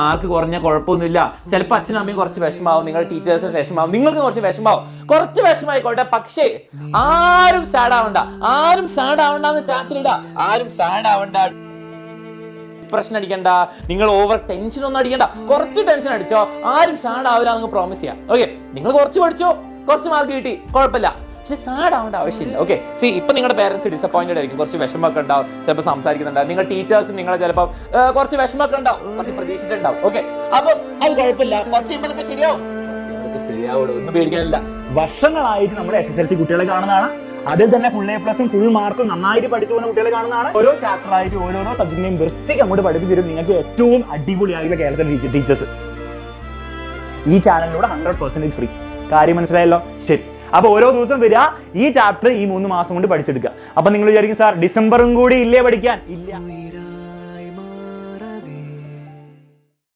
Mark കുറഞ്ഞ കുഴപ്പമൊന്നുമില്ല. ചിലപ്പോൾ അച്ഛനും അമ്മയും കുറച്ച് വിഷമാവും, നിങ്ങളുടെ ടീച്ചേഴ്സ് വിഷമാവും, നിങ്ങൾക്ക് കുറച്ച് വിഷമാവും, കുറച്ച് വിഷമായിക്കോട്ടെ. പക്ഷേ ആരും സാഡ് ആവണ്ട, ആരും സാഡ് ആവണ്ടെന്ന് ചാറ്റിലിട, ആരും സാഡ് ആവണ്ട, പ്രശ്നം അടിക്കണ്ട, നിങ്ങൾ ഓവർ ടെൻഷൻ ഒന്നും അടിക്കണ്ട. കുറച്ച് ടെൻഷൻ അടിച്ചോ, ആരും സാഡ് ആവില്ല എന്ന് പ്രോമിസ് ചെയ്യാം. ഓക്കെ, നിങ്ങൾ കുറച്ച് പഠിച്ചോ, കുറച്ച് മാർക്ക് കിട്ടി, കുഴപ്പമില്ല, പക്ഷെ സാഡ് ആവേണ്ട ആവശ്യമില്ല. ഓക്കെ, സി ഇപ്പൊ നിങ്ങളുടെ പേരൻസ് ഡിസപ്പോയിന്റഡ് ആയിരിക്കും, കുറച്ച് വിഷമമൊക്കെ ഉണ്ടാവും, ചിലപ്പോൾ സംസാരിക്കുന്നുണ്ടാവും, നിങ്ങളുടെ ടീച്ചേഴ്സ് നിങ്ങളെ ചിലപ്പോൾ കുറച്ച് വിഷമമൊക്കെ ഉണ്ടാവും, കുറച്ച് പ്രതീക്ഷിച്ചിട്ടുണ്ടാവും. ഓക്കെ, അപ്പം അത് കുഴപ്പമില്ല, കുറച്ച് കഴിയുമ്പോഴൊക്കെ ശരിയാവും, ശരിയാവുള്ളൂ, ഒന്നും പേടിക്കാനില്ല. വർഷങ്ങളായിട്ട് നമ്മുടെ SSLC കുട്ടികളെ കാണുന്നതാണ്. അതിൽ തന്നെ ഫുൾ A+ഉം ഫുൾ മാർക്കും നന്നായിട്ട് പഠിച്ചു പോകുന്ന കുട്ടികളെ കാണുന്നതാണ്. ഓരോ ചാപ്റ്റർ ആയിട്ട് ഓരോരോ സബ്ജക്റ്റിനെയും വൃത്തിക്ക് അങ്ങോട്ട് പഠിപ്പിച്ചിരുന്നു നിങ്ങൾക്ക് ഏറ്റവും അടിപൊളിയായിട്ടുള്ള കേരളത്തിലെ ടീച്ചേഴ്സ്. ഈ ചാനലിലൂടെ 100% ഫ്രീ. കാര്യം മനസ്സിലായല്ലോ? ശരി, അപ്പൊ ഓരോ ദിവസം വരിക, ഈ ചാപ്റ്റർ ഈ 3 മാസം കൊണ്ട് പഠിച്ചെടുക്കുക. അപ്പൊ നിങ്ങൾ വിചാരിക്കും സാർ ഡിസംബറും കൂടി ഇല്ലേ പഠിക്കാൻ? ഇല്ല.